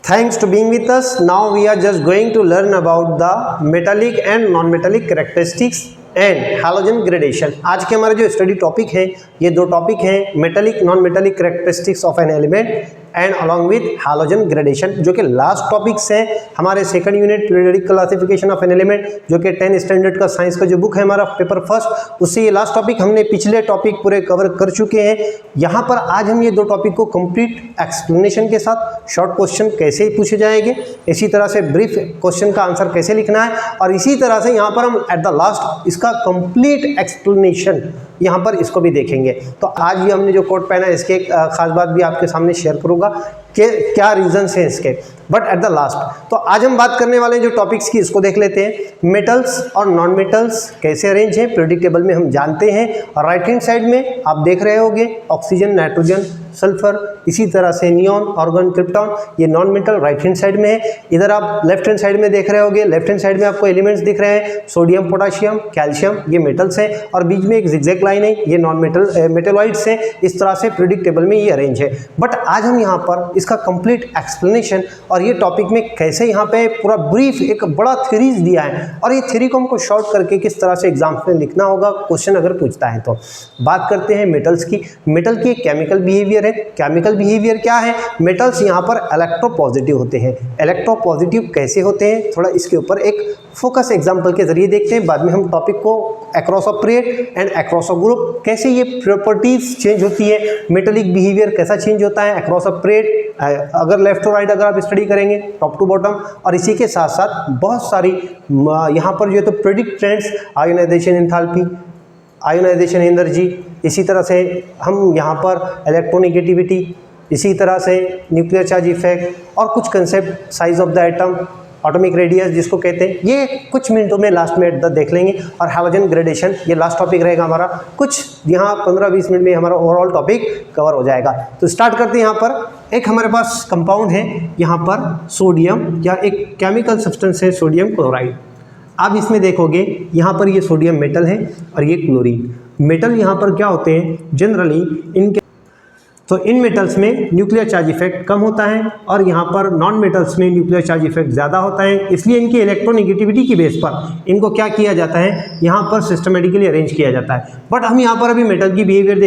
Thanks to being with us. Now we are just going to learn about the metallic and non-metallic characteristics and halogen gradation. आज के हमारे जो study topic है ये दो topic हैं, metallic non metallic characteristics of an element and along with halogen gradation, जो कि लास्ट टॉपिक्स हैं हमारे second unit periodic classification of an element, जो कि 10 स्टैंडर्ड का साइंस का जो बुक है हमारा पेपर फर्स्ट, उससे ये लास्ट टॉपिक हमने पिछले टॉपिक पूरे कवर कर चुके हैं। यहाँ पर आज हम ये दो टॉपिक को कंप्लीट एक्सप्लेनेशन के साथ शॉर्ट क्वेश्चन कैसे पूछे जाएंगे, इसी तरह से ब्रीफ क्वेश्चन का आंसर कैसे लिखना है, और इसी तरह से यहाँ पर हम एट द लास्ट इसका कंप्लीट एक्सप्लेनेशन यहाँ पर इसको भी देखेंगे। तो आज ये हमने जो कोट पहना है इसके एक खास बात भी आपके सामने शेयर करूँगा कि क्या रीजंस हैं इसके, बट एट द लास्ट। तो आज हम बात करने वाले जो टॉपिक्स की इसको देख लेते हैं। मेटल्स और नॉन मेटल्स कैसे अरेंज हैं पीरियोडिक टेबल में हम जानते हैं, और राइट हैंड साइड में आप देख रहे होंगे ऑक्सीजन, नाइट्रोजन, सल्फर, इसी तरह से नियॉन, ऑर्गन, क्रिप्टॉन, ये non metal right hand side में है। इधर आप लेफ्ट हैंड साइड में देख रहे होंगे, लेफ्ट हैंड साइड में आपको एलिमेंट्स दिख रहे हैं, सोडियम, पोटाशियम, कैल्शियम, ये मेटल्स हैं, और बीच में एक जिगजैग लाइन है, ये नॉन मेटल मेटेलॉइड्स हैं। इस तरह से पीरियोडिक टेबल में ये अरेंज है। बट आज हम यहाँ पर इसका कंप्लीट एक्सप्लेनेशन और ये टॉपिक में कैसे यहाँ पे पूरा ब्रीफ एक बड़ा थ्योरीज दिया है, और ये थ्योरी को हमको शॉर्ट करके किस तरह से एग्जाम में लिखना होगा क्वेश्चन अगर पूछता है तो। बात करते हैं मेटल्स की। मेटल की एक केमिकल बिहेवियर है। केमिकल बिहेवियर क्या है? मेटल्स यहाँ पर इलेक्ट्रोपॉजिटिव होते हैं। इलेक्ट्रोपॉजिटिव कैसे होते हैं थोड़ा इसके ऊपर एक फोकस एग्जांपल के जरिए देखते हैं, बाद में हम टॉपिक को across a period and across a group कैसे ये प्रॉपर्टीज चेंज होती है, मेटलिक बिहेवियर कैसा चेंज होता है अक्रॉस अ पीरियड, अगर लेफ्ट टू राइट अगर आप स्टडी करेंगे टॉप टू बॉटम, और इसी के साथ साथ बहुत सारी यहाँ पर जो है तो predict trends, ionization enthalpy, ionization energy, इसी तरह से हम यहाँ पर इलेक्ट्रोनेगेटिविटी, इसी तरह से न्यूक्लियर चार्ज इफेक्ट और कुछ concept, size of the atom, atomic radius जिसको कहते हैं, ये कुछ मिनटों में लास्ट में देख लेंगे। और हैलोजन ग्रेडेशन ये लास्ट टॉपिक रहेगा हमारा, कुछ यहाँ 15-20 मिनट में हमारा ओवरऑल टॉपिक कवर हो जाएगा। तो स्टार्ट करते हैं। यहाँ पर एक हमारे पास कंपाउंड है यहाँ पर सोडियम, या एक केमिकल सब्सटेंस है सोडियम क्लोराइड। आप इसमें देखोगे यहाँ पर ये सोडियम मेटल है और ये क्लोरीन मेटल। यहाँ पर क्या होते हैं जनरली इनके, तो इन मेटल्स में न्यूक्लियर चार्ज इफेक्ट कम होता है और यहाँ पर नॉन मेटल्स में न्यूक्लियर चार्ज इफेक्ट ज़्यादा होता है, इसलिए इनकी इलेक्ट्रोनेगेटिविटी की बेस पर इनको क्या किया जाता है यहाँ पर सिस्टमेटिकली अरेंज किया जाता है। बट हम यहाँ पर अभी मेटल की बिहेवियर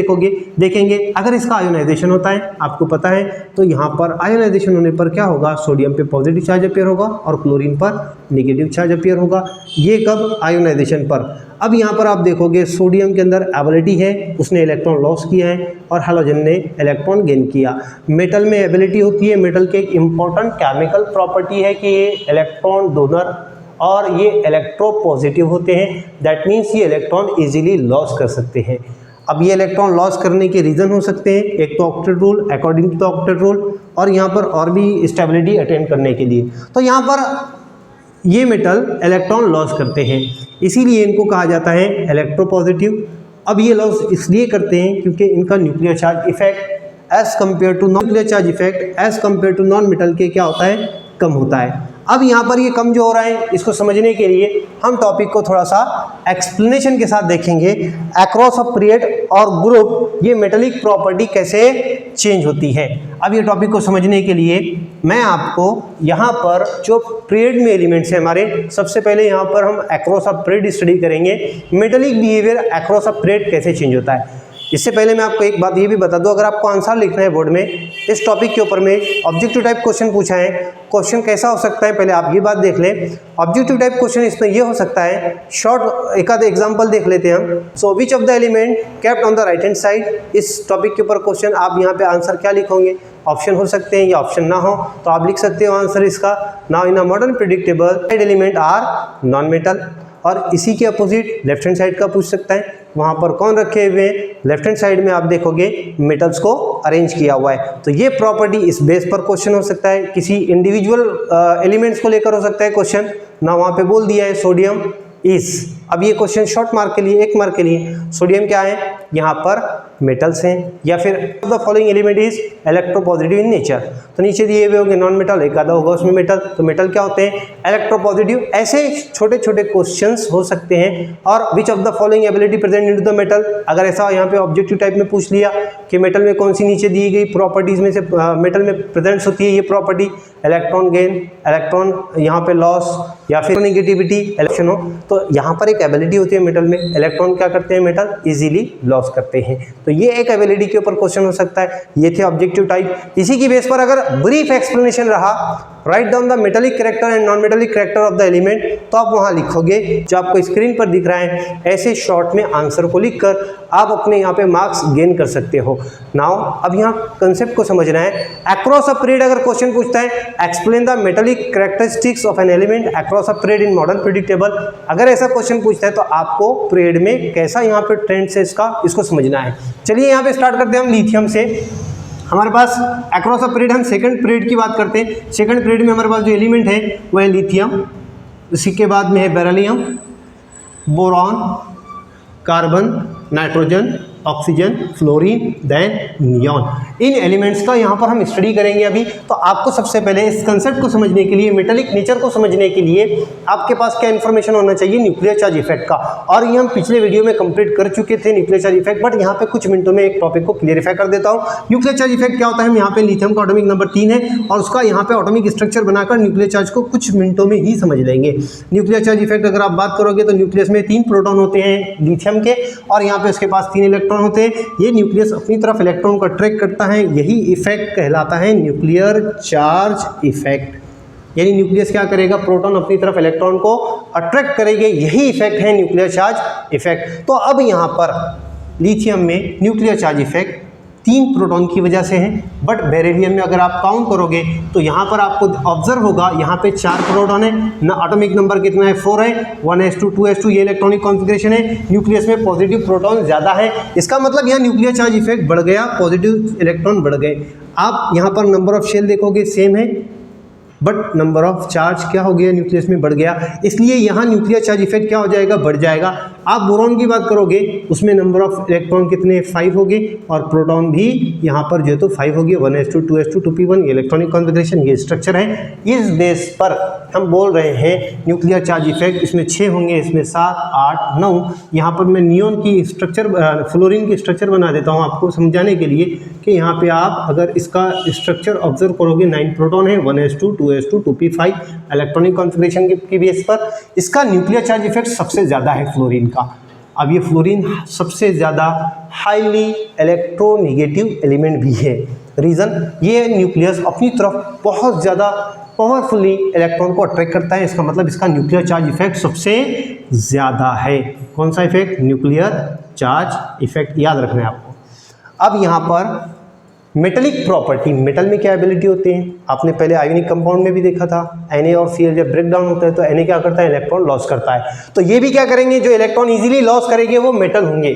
देखेंगे। अगर इसका आयोनाइजेशन होता है आपको पता है, तो यहाँ पर आयोनाइजेशन होने पर क्या होगा, सोडियम पे पॉजिटिव चार्ज अपीयर होगा और क्लोरीन पर नेगेटिव चार्ज अपीयर होगा। ये कब? आयोनाइजेशन पर। अब यहाँ पर आप देखोगे सोडियम के अंदर एबिलिटी है, उसने इलेक्ट्रॉन लॉस किया है, और हैलोजन ने इलेक्ट्रॉन गेन किया। मेटल में एबिलिटी होती है, मेटल के एक इम्पॉर्टेंट केमिकल प्रॉपर्टी है कि ये इलेक्ट्रॉन डोनर और ये इलेक्ट्रोपॉजिटिव होते हैं। दैट मीन्स ये इलेक्ट्रॉन इजीली लॉस कर सकते हैं। अब ये इलेक्ट्रॉन लॉस करने के रीज़न हो सकते हैं, एक तो octet rule, according to octet rule, और यहाँ पर और भी स्टेबिलिटी अटेन करने के लिए। तो यहाँ पर ये मेटल इलेक्ट्रॉन लॉस करते हैं, इसीलिए इनको कहा जाता है इलेक्ट्रोपॉजिटिव। अब ये लॉस इसलिए करते हैं क्योंकि इनका nuclear charge effect as compare to non metal के क्या होता है, कम होता है। अब यहाँ पर ये कम जो हो रहा है इसको समझने के लिए हम टॉपिक को थोड़ा सा एक्सप्लेनेशन के साथ देखेंगे। अक्रॉस अ पीरियड और ग्रुप ये मेटेलिक प्रॉपर्टी कैसे चेंज होती है। अब ये टॉपिक को समझने के लिए मैं आपको यहाँ पर जो पीरियड में एलिमेंट्स हैं हमारे, सबसे पहले यहाँ पर हम अक्रॉस अ पीरियड स्टडी करेंगे, metallic behaviour across a period कैसे चेंज होता है। इससे पहले मैं आपको एक बात ये भी बता दूं, अगर आपको आंसर लिखना है बोर्ड में इस टॉपिक के ऊपर में ऑब्जेक्टिव टाइप क्वेश्चन पूछा है, क्वेश्चन कैसा हो सकता है पहले आप ये बात देख लें। ऑब्जेक्टिव टाइप क्वेश्चन इसमें ये हो सकता है, शॉर्ट एक आध एग्जांपल देख लेते हैं हम। So which of the element kept on the right hand side, इस टॉपिक के ऊपर क्वेश्चन आप यहाँ पे आंसर क्या लिखोगे, ऑप्शन हो सकते हैं या ऑप्शन ना हो तो आप लिख सकते हो आंसर इसका। Now in a modern predictable element are non metal, और इसी के अपोजिट लेफ्ट हैंड साइड का पूछ सकता है, वहाँ पर कौन रखे हुए हैं, लेफ्ट हैंड साइड में आप देखोगे मेटल्स को अरेंज किया हुआ है। तो ये प्रॉपर्टी इस बेस पर क्वेश्चन हो सकता है, किसी इंडिविजुअल एलिमेंट्स को लेकर हो सकता है क्वेश्चन ना, वहाँ पे बोल दिया है सोडियम इज। अब ये क्वेश्चन शॉर्ट मार्क के लिए, 1 मार्क के लिए, सोडियम क्या है यहाँ पर मेटल्स हैं, या फिर the following element is electropositive in nature, तो नीचे दिए हुए होंगे नॉन मेटल, एक आधा होगा उसमें मेटल, तो मेटल क्या होते हैं इलेक्ट्रोपॉजिटिव। ऐसे छोटे छोटे क्वेश्चंस हो सकते हैं। और विच of the following ability present in the metal, अगर ऐसा यहाँ पे ऑब्जेक्टिव टाइप में पूछ लिया कि मेटल में कौन सी नीचे दी गई प्रॉपर्टीज में से मेटल में प्रेजेंट्स होती है ये प्रॉपर्टी, इलेक्ट्रॉन गेन, इलेक्ट्रॉन यहाँ पे लॉस या फिर नेगेटिविटी इलेक्शन हो, तो यहाँ पर एक एबिलिटी होती है मेटल में, इलेक्ट्रॉन क्या करते हैं मेटल इजीली लॉस करते हैं। तो ये एक एबिलिटी के ऊपर क्वेश्चन हो सकता है। ये थे ऑब्जेक्टिव टाइप। इसी की बेस पर अगर ब्रीफ एक्सप्लेनेशन रहा, write down the metallic character and non metallic character of the element, तो आप वहाँ लिखोगे जो आपको स्क्रीन पर दिख रहा है, ऐसे शॉर्ट में आंसर को लिखकर आप अपने यहाँ पे मार्क्स गेन कर सकते हो। नाउ अब यहाँ कंसेप्ट को समझना है। अक्रॉस अ पीरियड अगर क्वेश्चन पूछता है explain the metallic characteristics of an element across a period in modern predictable, अगर ऐसा क्वेश्चन पूछता है तो आपको पीरियड में कैसा यहाँ पे ट्रेंड से इसको समझना है। चलिए यहाँ पे स्टार्ट करते हैं हम लिथियम से। हमारे पास अक्रॉस अ पीरियड, हम सेकंड पीरियड की बात करते हैं। सेकंड पीरियड में हमारे पास जो एलिमेंट है वो है लिथियम, इसी के बाद में है beryllium, boron, carbon, nitrogen, oxygen, fluorine, then neon. इन एलिमेंट्स का यहाँ पर हम स्टडी करेंगे अभी। तो आपको सबसे पहले इस कंसेप्ट को समझने के लिए, मेटेलिक नेचर को समझने के लिए आपके पास क्या इन्फॉर्मेशन होना चाहिए, न्यूक्लियर चार्ज इफेक्ट का। और ये हम पिछले वीडियो में कंप्लीट कर चुके थे न्यूक्लियर चार्ज इफेक्ट, बट यहाँ पे कुछ मिनटों में एक टॉपिक को क्लियरिफाई कर देता हूँ। न्यूक्लियर चार्ज इफेक्ट क्या होता है, यहाँ पे लिथियम का एटॉमिक नंबर 3 है और उसका यहाँ पे एटॉमिक स्ट्रक्चर बनाकर न्यूक्लियर चार्ज को कुछ मिनटों में ही समझ लेंगे। न्यूक्लियर चार्ज इफेक्ट अगर आप बात करोगे तो न्यूक्लियस में 3 प्रोटॉन होते हैं लिथियम के, और यहाँ पे उसके पास 3 इलेक्ट्रॉन होते हैं। ये न्यूक्लियस अपनी तरफ इलेक्ट्रॉन को अट्रैक्ट करता है, यही इफेक्ट कहलाता है न्यूक्लियर चार्ज इफेक्ट। यानी न्यूक्लियस क्या करेगा, प्रोटॉन अपनी तरफ इलेक्ट्रॉन को अट्रैक्ट करेंगे, यही इफेक्ट है न्यूक्लियर चार्ज इफेक्ट। तो अब यहाँ पर लिथियम में न्यूक्लियर चार्ज इफेक्ट 3 प्रोटॉन की वजह से है, बट बेरिलियम में अगर आप काउंट करोगे तो यहाँ पर आपको ऑब्जर्व होगा यहाँ पे 4 प्रोटॉन है ना, एटॉमिक नंबर कितना है 4 है, 1s2 2s2 ये इलेक्ट्रॉनिक कॉन्फ़िगरेशन है। न्यूक्लियस में पॉजिटिव प्रोटॉन ज़्यादा है, इसका मतलब यहाँ न्यूक्लियर चार्ज इफेक्ट बढ़ गया, पॉजिटिव इलेक्ट्रॉन बढ़ गए। आप यहाँ पर नंबर ऑफ शेल देखोगे सेम है, बट नंबर ऑफ चार्ज क्या हो गया, न्यूक्लियस में बढ़ गया, इसलिए यहाँ न्यूक्लियर चार्ज इफेक्ट क्या हो जाएगा, बढ़ जाएगा। आप बोरॉन की बात करोगे उसमें नंबर ऑफ इलेक्ट्रॉन कितने 5 हो गए, और प्रोटॉन भी यहाँ पर जो है तो 5 हो गए, 1s2 2s2 2p1 ये इलेक्ट्रॉनिक कॉन्फ़िगरेशन, ये स्ट्रक्चर है। इस बेस पर हम बोल रहे हैं न्यूक्लियर चार्ज इफेक्ट, इसमें 6 होंगे, इसमें 7 8 9। यहाँ पर मैं नियॉन की स्ट्रक्चर, फ्लोरीन की स्ट्रक्चर बना देता हूँ आपको समझाने के लिए कि यहाँ पे आप अगर इसका स्ट्रक्चर ऑब्जर्व करोगे 9 प्रोटॉन है, 1s2 2s2 2p5 electronic configuration की बेस पर इसका न्यूक्लियर चार्ज इफेक्ट सबसे ज़्यादा है फ्लोरीन का। अब ये फ्लोरीन सबसे ज़्यादा हाईली इलेक्ट्रोनेगेटिव एलिमेंट भी है। रीज़न ये न्यूक्लियस अपनी तरफ बहुत ज़्यादा पावरफुली इलेक्ट्रॉन को अट्रैक्ट करता है, इसका मतलब इसका न्यूक्लियर चार्ज इफेक्ट सबसे ज़्यादा है। कौन सा इफेक्ट, न्यूक्लियर चार्ज इफेक्ट, याद रखना है आपको। अब यहाँ पर मेटेलिक प्रॉपर्टी, मेटल में क्या एबिलिटी होते हैं, आपने पहले आयोनिक कंपाउंड में भी देखा था, Na और Cl जब ब्रेक डाउन होता है तो Na क्या करता है, इलेक्ट्रॉन लॉस करता है। तो ये भी क्या करेंगे, जो इलेक्ट्रॉन इजीली लॉस करेंगे वो मेटल होंगे,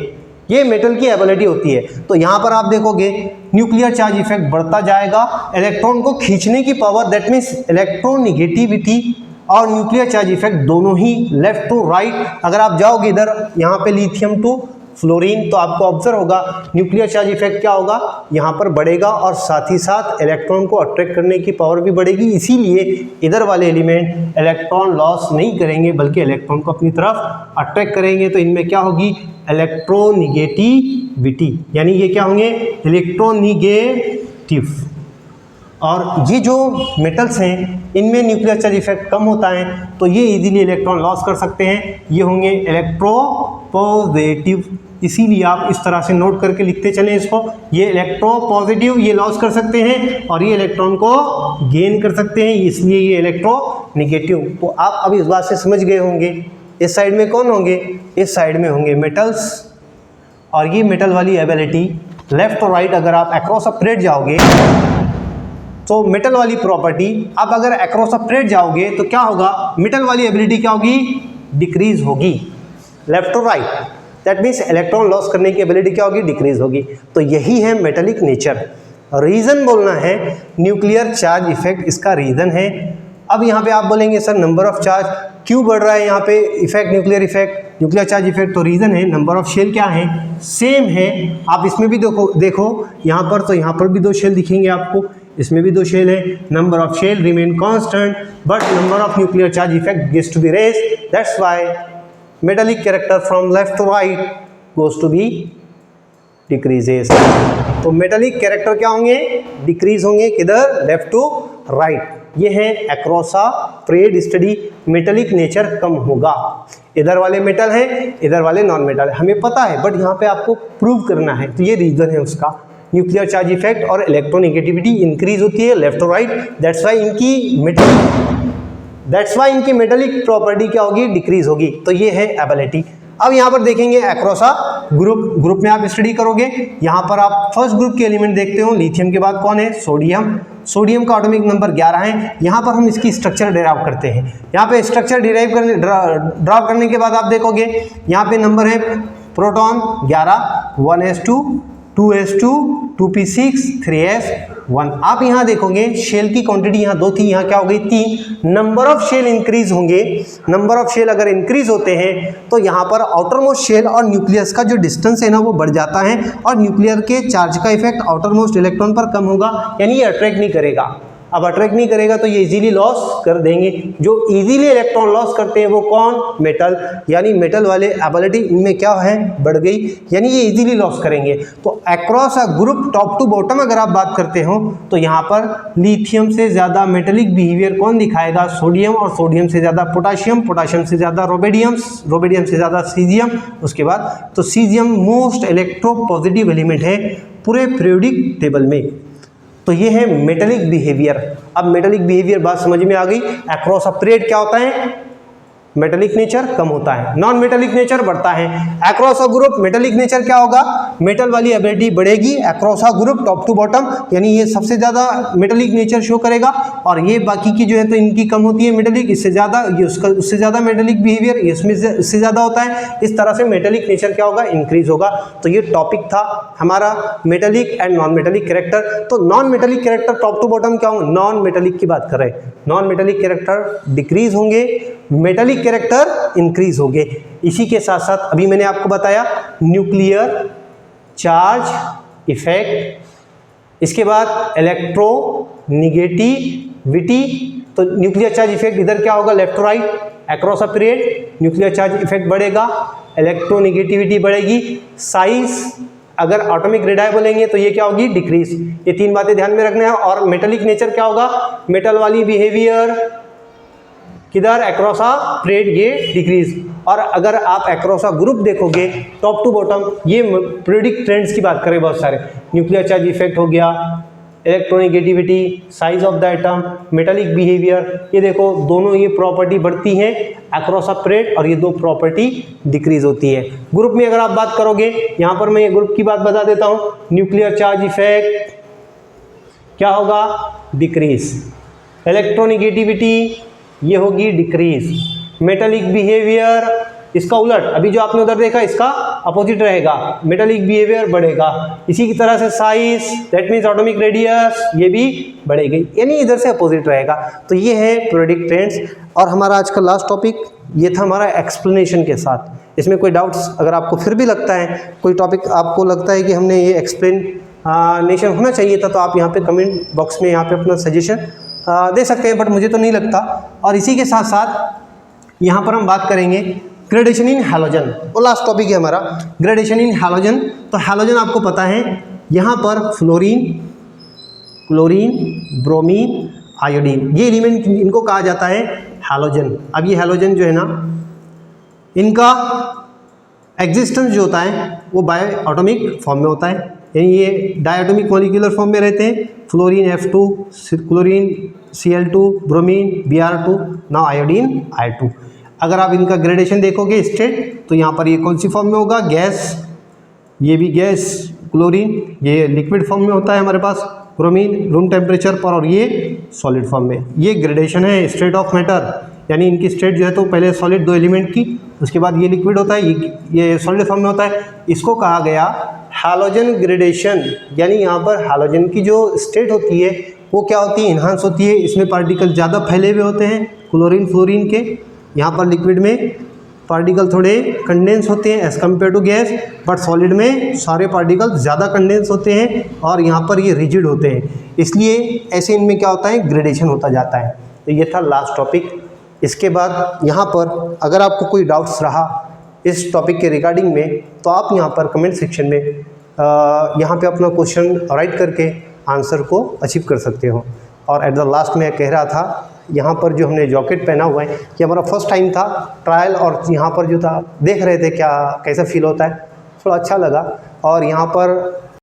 ये मेटल की एबिलिटी होती है। तो यहाँ पर आप देखोगे न्यूक्लियर चार्ज इफेक्ट बढ़ता जाएगा, इलेक्ट्रॉन को खींचने की पावर, दैट मीन्स इलेक्ट्रोनेगेटिविटी और न्यूक्लियर चार्ज इफेक्ट दोनों ही लेफ्ट टू राइट। अगर आप जाओगे इधर यहाँ पे लिथियम टू फ्लोरीन तो आपको ऑब्जर्व होगा न्यूक्लियर चार्ज इफेक्ट क्या होगा, यहाँ पर बढ़ेगा, और साथ ही साथ इलेक्ट्रॉन को अट्रैक्ट करने की पावर भी बढ़ेगी। इसीलिए इधर वाले एलिमेंट इलेक्ट्रॉन लॉस नहीं करेंगे बल्कि इलेक्ट्रॉन को अपनी तरफ अट्रैक्ट करेंगे। तो इनमें क्या होगी, इलेक्ट्रोनेगेटिविटी, यानी ये क्या होंगे, इलेक्ट्रोनेगेटिव। और ये जो मेटल्स हैं इनमें न्यूक्लियर चार्ज इफेक्ट कम होता है, तो ये इजीली इलेक्ट्रॉन लॉस कर सकते हैं, ये होंगे इलेक्ट्रोपॉजिटिव। इसीलिए आप इस तरह से नोट करके लिखते चलें इसको, ये इलेक्ट्रोपॉजिटिव, ये लॉस कर सकते हैं, और ये इलेक्ट्रॉन को गेन कर सकते हैं, इसलिए ये इलेक्ट्रोनेगेटिव। तो आप अब इस बात से समझ गए होंगे इस साइड में कौन होंगे, इस साइड में होंगे मेटल्स, और ये मेटल वाली एबिलिटी लेफ्ट और राइट अगर आप अक्रॉस अ पीरियड जाओगे तो मेटल वाली प्रॉपर्टी, अब अगर अक्रॉस अ पीरियड जाओगे तो क्या होगा, मेटल वाली एबिलिटी क्या होगी, डिक्रीज होगी लेफ्ट और right, that means electron loss करने की एबिलिटी क्या होगी, डिक्रीज होगी। तो यही है मेटेलिक नेचर। रीज़न बोलना है न्यूक्लियर चार्ज इफेक्ट, इसका रीज़न है। अब यहाँ पे आप बोलेंगे सर नंबर ऑफ चार्ज क्यों बढ़ रहा है यहाँ पे, effect nuclear effect, nuclear charge effect, तो रीज़न है नंबर ऑफ शेल क्या है, सेम है। आप इसमें भी देखो यहाँ पर, तो यहाँ पर भी 2 शेल दिखेंगे आपको, इसमें भी 2 शेल है, number of shell remain constant but number of nuclear charge effect gives to be raised, that's why metallic character from left to right goes to be decreases. तो मेटेलिक कैरेक्टर क्या होंगे, decrease होंगे, किधर, left to right. ये है across a period study metallic nature कम होगा। इधर वाले मेटल हैं, इधर वाले नॉन मेटल है, हमें पता है, बट यहाँ पे आपको प्रूव करना है। तो ये रीजन है उसका, न्यूक्लियर चार्ज इफेक्ट और इलेक्ट्रोनेगेटिविटी इंक्रीज होती है लेफ्ट और राइट, दैट्स वाई इनकी मेटलिक प्रॉपर्टी क्या होगी, डिक्रीज होगी। तो ये है एबिलिटी। अब यहाँ पर देखेंगे अक्रॉस अ ग्रुप में आप स्टडी करोगे। यहाँ पर आप फर्स्ट ग्रुप के एलिमेंट देखते हो, लिथियम के बाद कौन है, सोडियम का एटॉमिक नंबर 11 है। यहाँ पर हम इसकी स्ट्रक्चर डिराइव करते हैं। यहाँ पे स्ट्रक्चर ड्राव करने के बाद आप देखोगे यहाँ पे नंबर है proton 11, 1s2, 2s2, 2p6, 3s1। आप यहाँ देखोगे शेल की क्वांटिटी यहाँ 2 थी, यहाँ क्या हो गई 3। नंबर ऑफ शेल इंक्रीज होंगे, नंबर ऑफ शेल अगर इंक्रीज होते हैं तो यहाँ पर आउटर मोस्ट शेल और न्यूक्लियस का जो डिस्टेंस है ना वो बढ़ जाता है, और न्यूक्लियर के चार्ज का इफेक्ट आउटर मोस्ट इलेक्ट्रॉन पर कम होगा, यानी ये अट्रैक्ट नहीं करेगा। अब अट्रैक्ट नहीं करेगा तो ये इजीली लॉस कर देंगे। जो इजीली इलेक्ट्रॉन लॉस करते हैं वो कौन, मेटल, यानी मेटल वाले एबिलिटी इनमें क्या है, बढ़ गई, यानी ये इजीली लॉस करेंगे। तो across a group top to bottom अगर आप बात करते हो तो यहाँ पर लिथियम से ज़्यादा मेटेलिक बिहेवियर कौन दिखाएगा, सोडियम, और सोडियम से ज़्यादा पोटाशियम, पोटाशियम से ज़्यादा रोबेडियम, रोबेडियम से ज़्यादा सीजियम। उसके बाद तो caesium most electro positive element है पूरे पीरियोडिक टेबल में। तो ये है मेटेलिक बिहेवियर। अब मेटेलिक बिहेवियर बात समझ में आ गई। अक्रॉस अ पीरियड क्या होता है, मेटेलिक नेचर कम होता है, नॉन मेटेलिक नेचर बढ़ता है। Across a group metallic nature क्या होगा, मेटल वाली एबिलिटी बढ़ेगी across a group top to bottom, यानी ये सबसे ज़्यादा मेटेलिक नेचर शो करेगा, और ये बाकी की जो है तो इनकी कम होती है मेटेलिक, इससे ज़्यादा ये उससे ज़्यादा मेटेलिक बिहेवियर इसमें से इससे ज़्यादा होता है। इस तरह से मेटेलिक नेचर क्या होगा, इंक्रीज होगा। तो ये टॉपिक था हमारा metallic and non metallic character. तो non metallic character top to bottom क्या होंगे, नॉन मेटेलिक की बात कर रहे हैं, नॉन मेटेलिक कैरेक्टर डिक्रीज होंगे, मेटेलिक कैरेक्टर इंक्रीज होंगे। इसी के साथ साथ अभी मैंने आपको बताया न्यूक्लियर चार्ज इफेक्ट, इसके बाद इलेक्ट्रो निगेटिविटी। तो न्यूक्लियर चार्ज इफेक्ट इधर क्या होगा, left to right, across a period nuclear charge effect बढ़ेगा, इलेक्ट्रो निगेटिविटी बढ़ेगी, साइज अगर एटॉमिक रेडियाई बोलेंगे तो ये क्या होगी, डिक्रीज। ये 3 बातें ध्यान में रखना है। और मेटेलिक नेचर क्या होगा, मेटल वाली बिहेवियर किधर, अक्रॉस अ पीरियड, ये डिक्रीज। और अगर आप अक्रॉस अ ग्रुप देखोगे टॉप टू बॉटम, ये पीरियोडिक ट्रेंड्स की बात करें बहुत सारे, न्यूक्लियर चार्ज इफेक्ट हो गया, electronegativity, size of the atom, metallic behaviour, ये देखो दोनों ये प्रॉपर्टी बढ़ती हैं अक्रॉस अ पीरियड, और ये 2 प्रॉपर्टी डिक्रीज होती है। ग्रुप में अगर आप बात करोगे, यहाँ पर मैं ये ग्रुप की बात बता देता हूँ, न्यूक्लियर चार्ज इफेक्ट क्या होगा, डिक्रीज, इलेक्ट्रोनेगेटिविटी ये होगी डिक्रीज, मेटेलिक बिहेवियर इसका उलट, अभी जो आपने उधर देखा इसका अपोजिट रहेगा, मेटेलिक बिहेवियर बढ़ेगा। इसी की तरह से size, that means atomic radius, ये भी बढ़ेगी, यानी इधर से अपोजिट रहेगा। तो ये है पीरियोडिक ट्रेंड्स। और हमारा आज का लास्ट टॉपिक ये था हमारा एक्सप्लेनेशन के साथ। इसमें कोई डाउट्स अगर आपको फिर भी लगता है, कोई टॉपिक आपको लगता है कि हमने ये एक्सप्लेनेशन होना चाहिए था, तो आप यहाँ पे कमेंट बॉक्स में यहाँ पे अपना सजेशन दे सकते हैं, बट मुझे तो नहीं लगता। और इसी के साथ साथ यहाँ पर हम बात करेंगे ग्रेडेशन इन हैलोजन, वो लास्ट टॉपिक है हमारा, ग्रेडेशन इन हैलोजन। तो हैलोजन आपको पता है, यहाँ पर फ्लोरीन, क्लोरीन, ब्रोमीन, आयोडीन, ये एलिमेंट इनको कहा जाता है हैलोजन। अब ये हैलोजन जो है ना, इनका एग्जिस्टेंस जो होता है वो बायो एटॉमिक फॉर्म में होता है, यानी ये डायटोमिक मॉलिक्यूलर फॉर्म में रहते हैं। Fluorine F2, chlorine Cl2, bromine Br2, ना आयोडीन I2। अगर आप इनका ग्रेडेशन देखोगे स्टेट, तो यहाँ पर ये कौन सी फॉर्म में होगा, गैस, ये भी गैस, क्लोरीन ये लिक्विड फॉर्म में होता है हमारे पास, ब्रोमीन रूम टेम्परेचर पर, और ये सॉलिड फॉर्म में। ये ग्रेडेशन है स्टेट ऑफ मैटर, यानी इनकी स्टेट जो है तो पहले सॉलिड 2 एलिमेंट की, उसके बाद ये लिक्विड होता है, ये सॉलिड फॉर्म में होता है। इसको कहा गया हैलोजन ग्रेडेशन, यानी यहाँ पर हैलोजन की जो स्टेट होती है वो क्या होती है, इन्हांस होती है। इसमें पार्टिकल ज़्यादा फैले हुए होते हैं क्लोरीन फ्लोरीन के, यहाँ पर लिक्विड में पार्टिकल थोड़े कंडेंस होते हैं as compare to gas, but solid में सारे पार्टिकल ज़्यादा कंडेंस होते हैं और यहाँ पर ये रिजिड होते हैं, इसलिए ऐसे इनमें क्या होता है, ग्रेडेशन होता जाता है। तो ये था लास्ट टॉपिक। इसके बाद यहाँ पर अगर आपको कोई डाउट्स रहा इस टॉपिक के रिगार्डिंग में, तो आप यहाँ पर कमेंट सेक्शन में यहाँ पे अपना क्वेश्चन राइट करके आंसर को अचीव कर सकते हो। और एट द लास्ट में कह रहा था यहाँ पर जो हमने जैकेट पहना हुआ है ये हमारा फर्स्ट टाइम था ट्रायल, और यहाँ पर जो था देख रहे थे क्या कैसा फील होता है, थोड़ा अच्छा लगा। और यहाँ पर